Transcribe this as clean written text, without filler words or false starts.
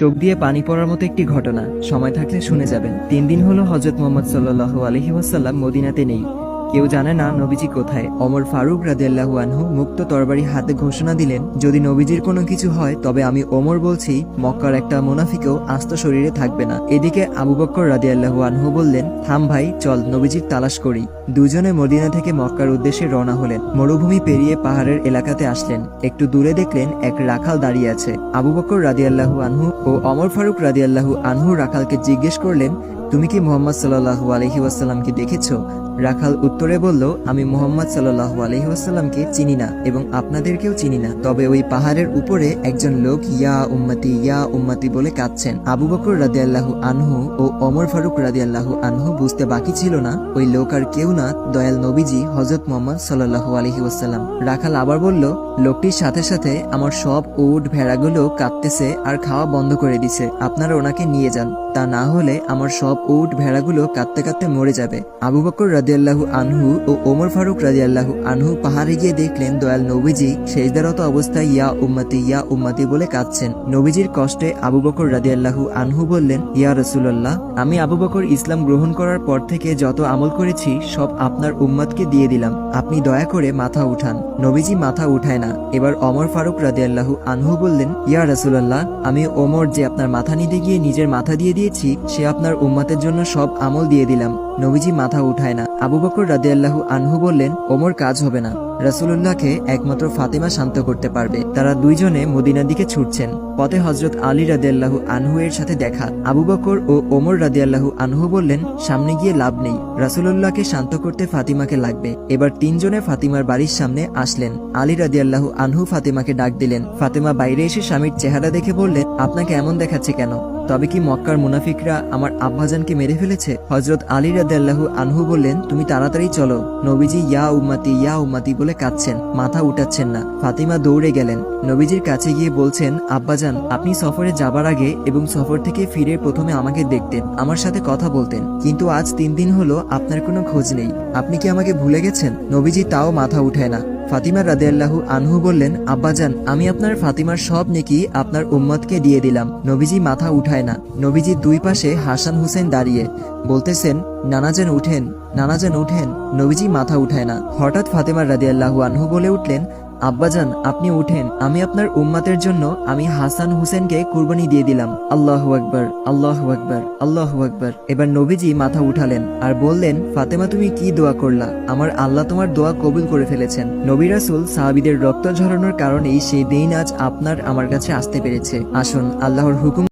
চোখ দিয়ে পানি পড়ার মতো একটি ঘটনা, সময় থাকলে শুনে যাবেন। 3 দিন হলো হযরত মুহাম্মদ সাল্লাল্লাহু আলাইহি ওয়াসাল্লাম মদিনাতে নেই। কেউ জানে না নবীজি কোথায়। ওমর ফারুক রাদিয়াল্লাহু আনহু মুক্ত তরবারি হাতে ঘোষণা দিলেন, যদি নবীজির কোনো কিছু হয় তবে আমি ওমর বলছি, মক্কার একটা মুনাফিকও আস্ত শরীরে থাকবে না। এদিকে আবু বকর রাদিয়াল্লাহু আনহু বললেন, থাম ভাই, চল নবীজির তালাশ করি। দুজনে মদিনা থেকে মক্কার উদ্দেশ্যে রওনা হলেন। মরুভূমি পেরিয়ে পাহাড়ের এলাকাতে আসলেন। একটু দূরে দেখলেন এক রাখাল দাঁড়িয়ে আছে। আবু বকর রাদিয়াল্লাহু আনহু ও ওমর ফারুক রাদিয়াল্লাহু আনহু রাখালকে জিজ্ঞেস করলেন, তুমি কি মুহাম্মদ সাল্লাল্লাহু আলাইহি ওয়াসাল্লামকে দেখেছো? রাখাল উত্তরে বলল, আমি মুহাম্মদ সাল্লাল্লাহু আলাইহি ওয়াসাল্লামকে চিনি না এবং আপনাদেরকেও চিনি না, তবে ওই পাহাড়ের উপরে একজন লোক ইয়া উম্মতি বলে কাঁদছেন। আবু বকর রাদিয়াল্লাহু আনহু ও ওমর ফারুক রাদিয়াল্লাহু আনহু বুঝতে বাকি ছিল না ওই লোক আর কেউ না, দয়াল নবীজি হযরত মুহাম্মদ সাল্লাল্লাহু আলাইহি ওয়াসাল্লাম। রাখাল আবার বলল, লোকটির সাথে সাথে আমার সব উট ভেড়াগুলো কাঁদতেছে আর খাওয়া বন্ধ করে দিছে, আপনারা ওনাকে নিয়ে যান, তা না হলে আমার সব উট ভেড়াগুলো কাঁদতে কাঁদতে মরে যাবে। আবু বকর রাদিয়াল্লাহু আনহু ও ওমর ফারুক রাদিয়াল্লাহু আনহু পাহাড়ে গিয়ে দেখলেন দয়াল নবীজি সেজদারত অবস্থায় ইয়া উম্মতি বলে কাঁদছেন। নবীজির কষ্টে আবু বকর রাদিয়াল্লাহু আনহু বললেন, ইয়া রাসূলুল্লাহ, আমি আবু বকর ইসলাম গ্রহণ করার পর থেকে যত আমল করেছি সব আপনার উম্মতকে দিয়ে দিলাম, আপনি দয়া করে মাথা উঠান। নবীজি মাথা উঠায় না। এবার ওমর ফারুক রাদিয়াল্লাহু আনহু বললেন, ইয়া রাসূলুল্লাহ, আমি ওমর যে আপনার মাথা নিতে গিয়ে নিজের মাথা দিয়ে দিয়েছি, সে আপনার উম্মতের জন্য সব আমল দিয়ে দিলাম। নবীজি মাথা উঠায় না। আবু বকর রাদিয়াল্লাহু আনহু বললেন, ওমর কাজ হবে না, রাসূলুল্লাহকে একমাত্র ফাতেমা শান্ত করতে পারবে। তারা দুইজনে মদিনার দিকে ছুটছেন। পথে হযরত আলী রাদিয়াল্লাহু আনহু এর সাথে দেখা। আবু বকর ও ওমর রাদিয়াল্লাহু আনহু বললেন, সামনে গিয়ে লাভ নেই, রাসূলুল্লাহকে শান্ত করতে ফাতিমাকে লাগবে। এবার তিনজনে ফাতিমার বাড়ির সামনে আসলেন। আলী রাদিয়াল্লাহু আনহু ফাতিমাকে ডাক দিলেন। ফাতিমা বাইরে এসে স্বামীর চেহারা দেখে বললেন, আপনাকে এমন দেখাচ্ছে কেন? তবে কি মক্কার মুনাফিকরা আমার আব্বাজানকে মেরে ফেলেছে? হযরত আলী রাদিয়াল্লাহু আনহু বললেন, তুমি তাড়াতাড়ি চলো, নবীজি ইয়া উম্মতি বলে কাঁদছেন, মাথা উঠাচ্ছেন না। ফাতিমা দৌড়ে গেলেন। নবীজির কাছে গিয়ে বলছেন, আব্বাজান, আপনি সফরে যাবার আগে এবং সফর থেকে ফিরে প্রথমে আমাকে দেখতেন, আমার সাথে কথা বলতেন, কিন্তু আজ 3 দিন হলো আপনার কোনো খোঁজ নেই, আপনি কি আমাকে ভুলে গেছেন? নবীজি তাও মাথা উঠায় না। ফাতিমা রাদিয়াল্লাহু আনহু বললেন, আব্বাজান, আমি আপনার ফাতিমার সব নেকি আপনার উম্মতকে দিয়ে দিলাম। নবীজি মাথা উঠায় না। নবীজির দুই পাশে হাসান হুসেন দাঁড়িয়ে বলতেছেন, নানাজান উঠেন, নানাজান উঠেন। নবীজি মাথা উঠায় না। হঠাৎ ফাতিমা রাদিয়াল্লাহু আনহু বলে উঠলেন, আব্বাজান, আপনি উঠেন, আমি আপনার উম্মতের জন্য আমি হাসান হুসেনকে কুরবানি দিয়ে দিলাম। আল্লাহু আকবার, আল্লাহু আকবার, আল্লাহু আকবার। এবার নবীজি মাথা উঠালেন আর বললেন, ফাতেমা, তুমি কি দোয়া করলা? আমার আল্লাহ তোমার দোয়া কবুল করে ফেলেছেন। নবী রাসূল সাহাবীদের রক্ত ঝরানোর কারণেই সেই দিন আজ আপনার আমার কাছে আসতে পেরেছে। আসুন আল্লাহর হুকুম